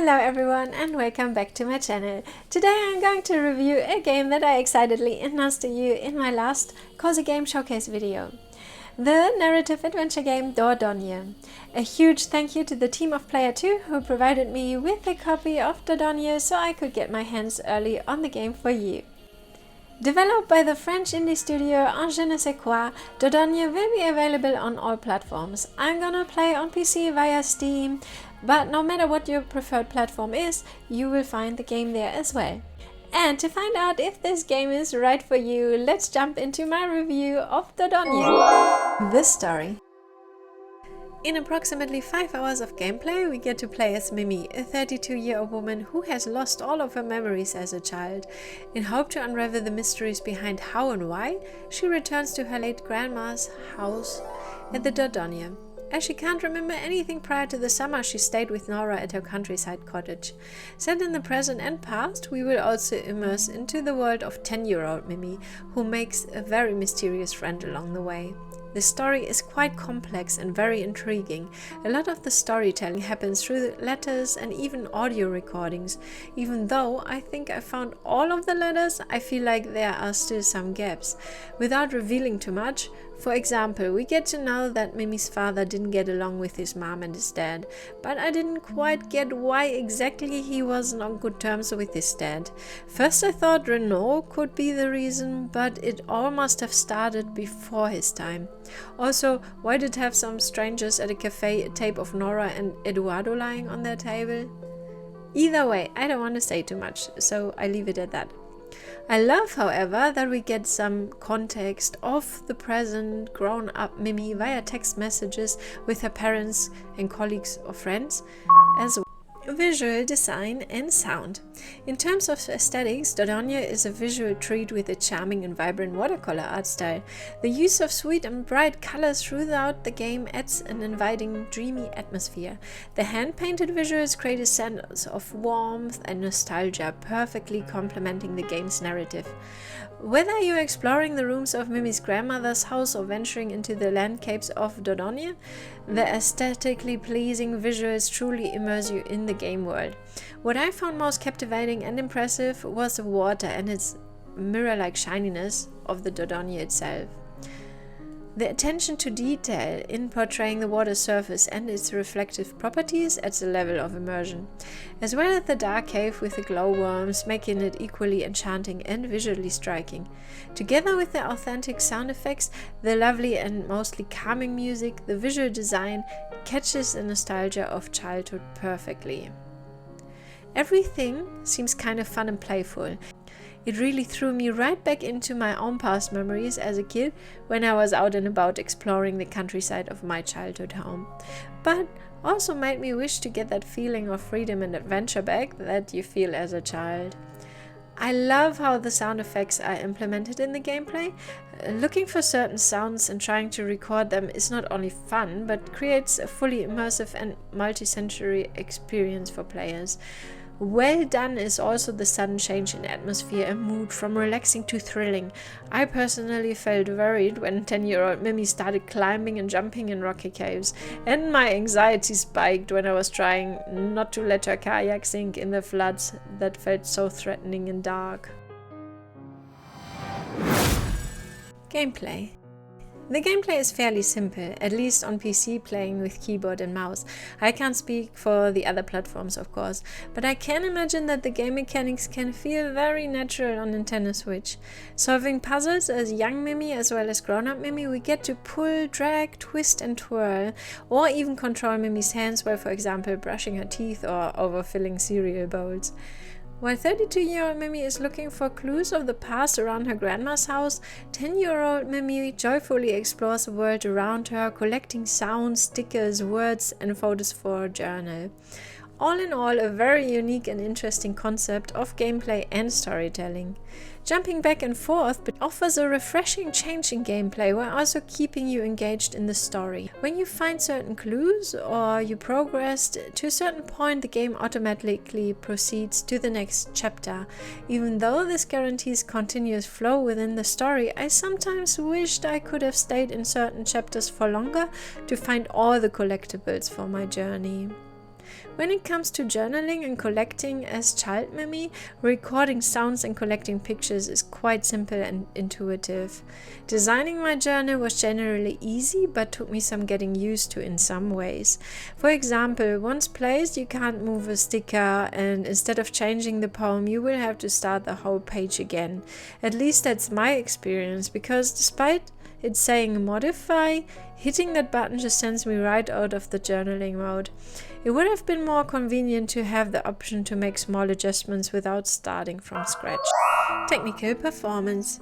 Hello everyone and welcome back to my channel. Today I'm going to review a game that I excitedly announced to you in my last Cozy Game Showcase video. The narrative adventure game Dordogne. A huge thank you to the team of Player 2 who provided me with a copy of Dordogne so I could get my hands early on the game for you. Developed by the French indie studio Sais Quoi, Dordogne will be available on all platforms. I'm gonna play on PC via Steam, but no matter what your preferred platform is, you will find the game there as well. And to find out if this game is right for you, let's jump into my review of Dordogne. This story. In approximately 5 hours of gameplay, we get to play as Mimi, a 32-year-old woman who has lost all of her memories as a child. In hope to unravel the mysteries behind how and why, she returns to her late grandma's house at the Dordogne. As she can't remember anything prior to the summer she stayed with Nora at her countryside cottage. Set in the present and past, we will also immerse into the world of 10-year-old Mimi, who makes a very mysterious friend along the way. The story is quite complex and very intriguing. A lot of the storytelling happens through letters and even audio recordings. Even though I think I found all of the letters, I feel like there are still some gaps. Without revealing too much, for example, we get to know that Mimi's father didn't get along with his mom and his dad, but I didn't quite get why exactly he wasn't on good terms with his dad. First I thought Renault could be the reason, but it all must have started before his time. Also, why did have some strangers at a cafe a tape of Nora and Eduardo lying on their table? Either way, I don't want to say too much, so I leave it at that. I love, however, that we get some context of the present grown-up Mimi via text messages with her parents and colleagues or friends, as well. Visual design and sound. In terms of aesthetics, Dordogne is a visual treat with a charming and vibrant watercolor art style. The use of sweet and bright colors throughout the game adds an inviting, dreamy atmosphere. The hand-painted visuals create a sense of warmth and nostalgia, perfectly complementing the game's narrative. Whether you're exploring the rooms of Mimi's grandmother's house or venturing into the landscapes of Dordogne, the aesthetically pleasing visuals truly immerse you in the game world. What I found most captivating and impressive was the water and its mirror-like shininess of the Dordogne itself. The attention to detail in portraying the water's surface and its reflective properties adds a level of immersion, as well as the dark cave with the glowworms, making it equally enchanting and visually striking. Together with the authentic sound effects, the lovely and mostly calming music, the visual design catches the nostalgia of childhood perfectly. Everything seems kind of fun and playful. It really threw me right back into my own past memories as a kid when I was out and about exploring the countryside of my childhood home. But also made me wish to get that feeling of freedom and adventure back that you feel as a child. I love how the sound effects are implemented in the gameplay. Looking for certain sounds and trying to record them is not only fun, but creates a fully immersive and multi-sensory experience for players. Well done is also the sudden change in atmosphere and mood from relaxing to thrilling. I personally felt worried when 10-year-old Mimi started climbing and jumping in rocky caves, and my anxiety spiked when I was trying not to let her kayak sink in the floods that felt so threatening and dark. Gameplay. The gameplay is fairly simple, at least on PC playing with keyboard and mouse. I can't speak for the other platforms, of course, but I can imagine that the game mechanics can feel very natural on Nintendo Switch. Solving puzzles as young Mimi as well as grown-up Mimi, we get to pull, drag, twist and twirl, or even control Mimi's hands while, for example, brushing her teeth or overfilling cereal bowls. While 32-year-old Mimi is looking for clues of the past around her grandma's house, 10-year-old Mimi joyfully explores the world around her, collecting sounds, stickers, words and photos for her journal. All in all, a very unique and interesting concept of gameplay and storytelling. Jumping back and forth but offers a refreshing change in gameplay while also keeping you engaged in the story. When you find certain clues or you progressed to a certain point, the game automatically proceeds to the next chapter. Even though this guarantees continuous flow within the story, I sometimes wished I could have stayed in certain chapters for longer to find all the collectibles for my journey. When it comes to journaling and collecting as child Mimi, recording sounds and collecting pictures is quite simple and intuitive. Designing my journal was generally easy, but took me some getting used to in some ways. For example, once placed, you can't move a sticker, and instead of changing the poem, you will have to start the whole page again. At least that's my experience, because despite it's saying modify, hitting that button just sends me right out of the journaling mode. It would have been more convenient to have the option to make small adjustments without starting from scratch. Technical performance.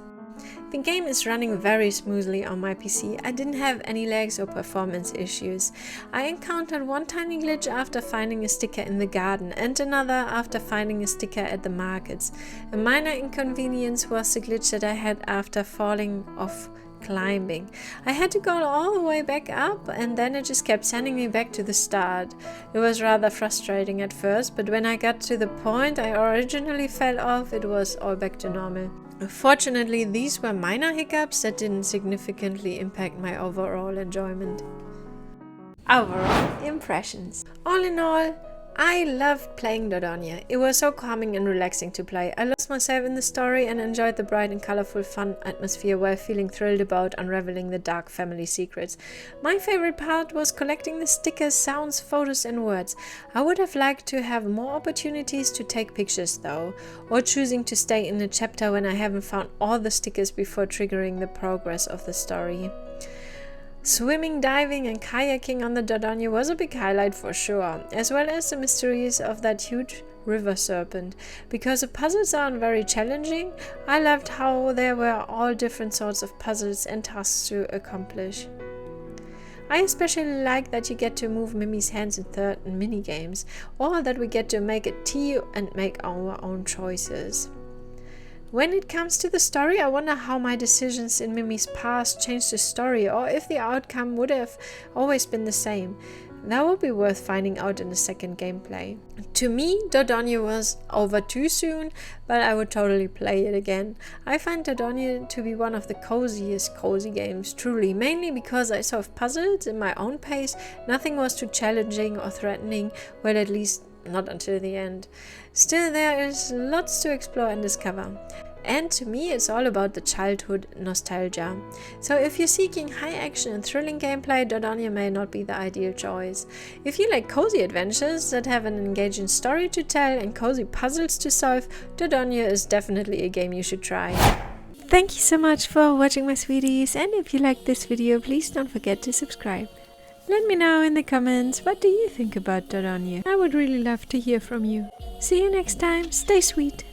The game is running very smoothly on my PC. I didn't have any lags or performance issues. I encountered one tiny glitch after finding a sticker in the garden and another after finding a sticker at the markets. A minor inconvenience was the glitch that I had after falling off climbing. I had to go all the way back up, and then it just kept sending me back to the start. It was rather frustrating at first, but when I got to the point I originally fell off, it was all back to normal. Fortunately, these were minor hiccups that didn't significantly impact my overall enjoyment. Overall impressions. All in all, I loved playing Dordogne. It was so calming and relaxing to play. I lost myself in the story and enjoyed the bright and colorful fun atmosphere while feeling thrilled about unraveling the dark family secrets. My favorite part was collecting the stickers, sounds, photos and words. I would have liked to have more opportunities to take pictures though, or choosing to stay in a chapter when I haven't found all the stickers before triggering the progress of the story. Swimming, diving and kayaking on the Dordogne was a big highlight for sure, as well as the mysteries of that huge river serpent. Because the puzzles aren't very challenging, I loved how there were all different sorts of puzzles and tasks to accomplish. I especially like that you get to move Mimi's hands in certain mini-games, or that we get to make a tea and make our own choices. When it comes to the story, I wonder how my decisions in Mimi's past changed the story, or if the outcome would have always been the same. That would be worth finding out in the second gameplay. To me, Dordogne was over too soon, but I would totally play it again. I find Dordogne to be one of the coziest cozy games, truly, mainly because I solved puzzles in my own pace. Nothing was too challenging or threatening, well, at least not until the end. Still, there is lots to explore and discover. And to me, it's all about the childhood nostalgia. So if you're seeking high action and thrilling gameplay, Dordogne may not be the ideal choice. If you like cozy adventures that have an engaging story to tell and cozy puzzles to solve, Dordogne is definitely a game you should try. Thank you so much for watching my sweeties, and if you liked this video, please don't forget to subscribe. Let me know in the comments, what do you think about Dordogne? I would really love to hear from you. See you next time, stay sweet!